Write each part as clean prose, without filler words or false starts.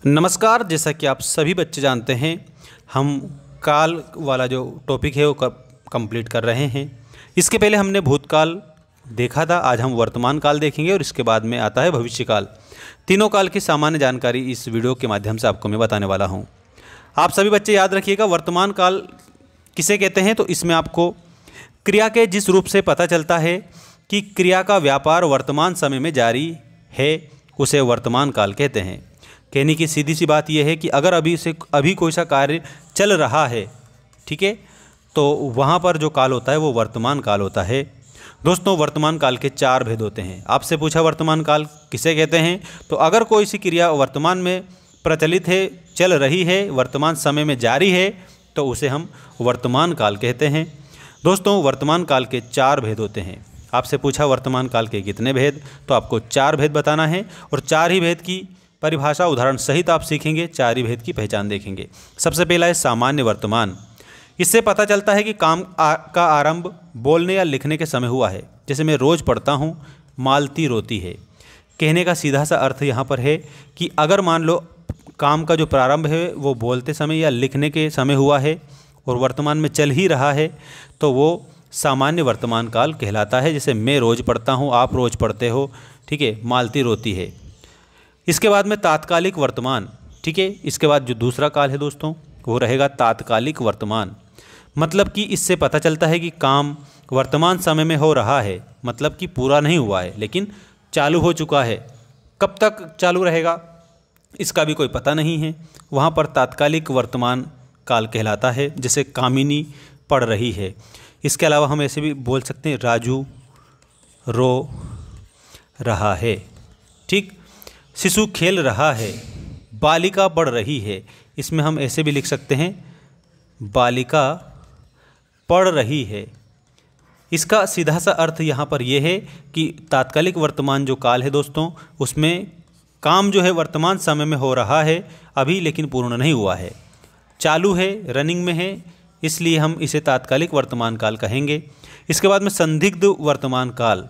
नमस्कार। जैसा कि आप सभी बच्चे जानते हैं, हम काल वाला जो टॉपिक है वो कंप्लीट कर रहे हैं। इसके पहले हमने भूतकाल देखा था, आज हम वर्तमान काल देखेंगे और इसके बाद में आता है भविष्यकाल। तीनों काल की सामान्य जानकारी इस वीडियो के माध्यम से आपको मैं बताने वाला हूं। आप सभी बच्चे याद रखिएगा, वर्तमान काल किसे कहते हैं तो इसमें आपको क्रिया के जिस रूप से पता चलता है कि क्रिया का व्यापार वर्तमान समय में जारी है उसे वर्तमान काल कहते हैं। कहने की सीधी सी बात यह है कि अगर अभी कोई सा कार्य चल रहा है, ठीक है, तो वहाँ पर जो काल होता है वो वर्तमान काल होता है। दोस्तों, वर्तमान काल के 4 भेद होते हैं। आपसे पूछा वर्तमान काल किसे कहते हैं, तो अगर कोई सी क्रिया वर्तमान में प्रचलित है, चल रही है, वर्तमान समय में जारी है, तो उसे हम वर्तमान काल कहते हैं। दोस्तों, वर्तमान काल के 4 भेद होते हैं। आपसे पूछा वर्तमान काल के कितने भेद, तो आपको 4 भेद बताना है और 4 ही भेद की परिभाषा उदाहरण सहित आप सीखेंगे, 4 ही भेद की पहचान देखेंगे। सबसे पहला है सामान्य वर्तमान। इससे पता चलता है कि काम का आरंभ बोलने या लिखने के समय हुआ है। जैसे मैं रोज़ पढ़ता हूँ, मालती रोती है। कहने का सीधा सा अर्थ यहाँ पर है कि अगर मान लो काम का जो प्रारंभ है वो बोलते समय या लिखने के समय हुआ है और वर्तमान में चल ही रहा है, तो वो सामान्य वर्तमान काल कहलाता है। जैसे मैं रोज़ पढ़ता हूँ, आप रोज़ पढ़ते हो, ठीक है, मालती रोती है। इसके बाद में तात्कालिक वर्तमान, ठीक है। इसके बाद जो दूसरा काल है दोस्तों वो रहेगा तात्कालिक वर्तमान। मतलब कि इससे पता चलता है कि काम वर्तमान समय में हो रहा है, मतलब कि पूरा नहीं हुआ है लेकिन चालू हो चुका है। कब तक चालू रहेगा इसका भी कोई पता नहीं है, वहाँ पर तात्कालिक वर्तमान काल कहलाता है। जैसे कामिनी पढ़ रही है। इसके अलावा हम ऐसे भी बोल सकते हैं राजू रो रहा है, ठीक। शिशु खेल रहा है, बालिका पढ़ रही है। इसमें हम ऐसे भी लिख सकते हैं बालिका पढ़ रही है। इसका सीधा सा अर्थ यहाँ पर यह है कि तात्कालिक वर्तमान जो काल है दोस्तों, उसमें काम जो है वर्तमान समय में हो रहा है अभी, लेकिन पूर्ण नहीं हुआ है, चालू है, रनिंग में है, इसलिए हम इसे तात्कालिक वर्तमान काल कहेंगे। इसके बाद में संदिग्ध वर्तमान काल।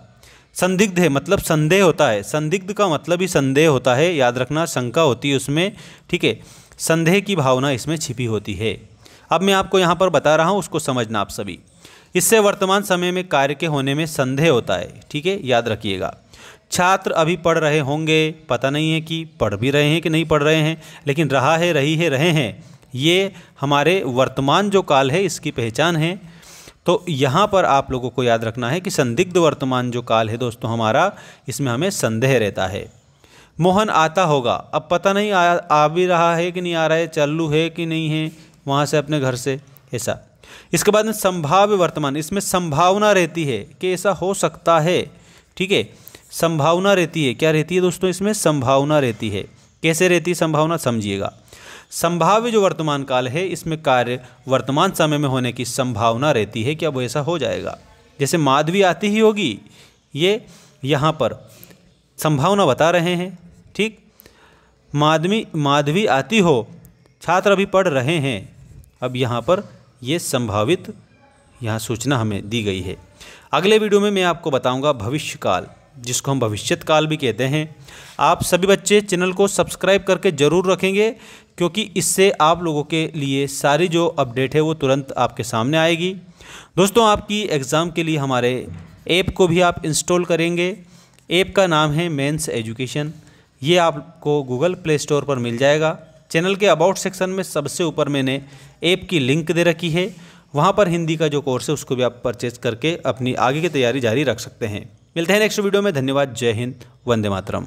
संदिग्ध है मतलब संदेह होता है। संदिग्ध का मतलब ही संदेह होता है, याद रखना, शंका होती है उसमें, ठीक है। संदेह की भावना इसमें छिपी होती है। अब मैं आपको यहाँ पर बता रहा हूँ, उसको समझना आप सभी। इससे वर्तमान समय में कार्य के होने में संदेह होता है, ठीक है, याद रखिएगा। छात्र अभी पढ़ रहे होंगे, पता नहीं है कि पढ़ भी रहे हैं कि नहीं पढ़ रहे हैं, लेकिन रहा है, रही है, रहे हैं, ये हमारे वर्तमान जो काल है इसकी पहचान है। तो यहाँ पर आप लोगों को याद रखना है कि संदिग्ध वर्तमान जो काल है दोस्तों हमारा, इसमें हमें संदेह रहता है। मोहन आता होगा, अब पता नहीं आ भी रहा है कि नहीं आ रहा है, चालू है कि नहीं है वहाँ से अपने घर से, ऐसा। इसके बाद में संभाव्य वर्तमान। इसमें संभावना रहती है कि ऐसा हो सकता है, ठीक है, संभावना रहती है। क्या रहती है दोस्तों, इसमें संभावना रहती है। कैसे रहती है संभावना, समझिएगा। संभाव्य जो वर्तमान काल है इसमें कार्य वर्तमान समय में होने की संभावना रहती है कि अब ऐसा हो जाएगा। जैसे माधवी आती ही होगी, ये यहाँ पर संभावना बता रहे हैं, ठीक। माधवी आती हो, छात्र अभी पढ़ रहे हैं, अब यहाँ पर ये संभावित यहाँ सूचना हमें दी गई है। अगले वीडियो में मैं आपको बताऊँगा भविष्य काल, जिसको हम भविष्यत काल भी कहते हैं। आप सभी बच्चे चैनल को सब्सक्राइब करके ज़रूर रखेंगे, क्योंकि इससे आप लोगों के लिए सारी जो अपडेट है वो तुरंत आपके सामने आएगी। दोस्तों, आपकी एग्ज़ाम के लिए हमारे ऐप को भी आप इंस्टॉल करेंगे। ऐप का नाम है मेंस एजुकेशन। ये आपको गूगल प्ले स्टोर पर मिल जाएगा। चैनल के अबाउट सेक्शन में सबसे ऊपर मैंने ऐप की लिंक दे रखी है, वहाँ पर हिंदी का जो कोर्स है उसको भी आप परचेज करके अपनी आगे की तैयारी जारी रख सकते हैं। मिलते हैं नेक्स्ट वीडियो में। धन्यवाद। जय हिंद, वंदे मातरम।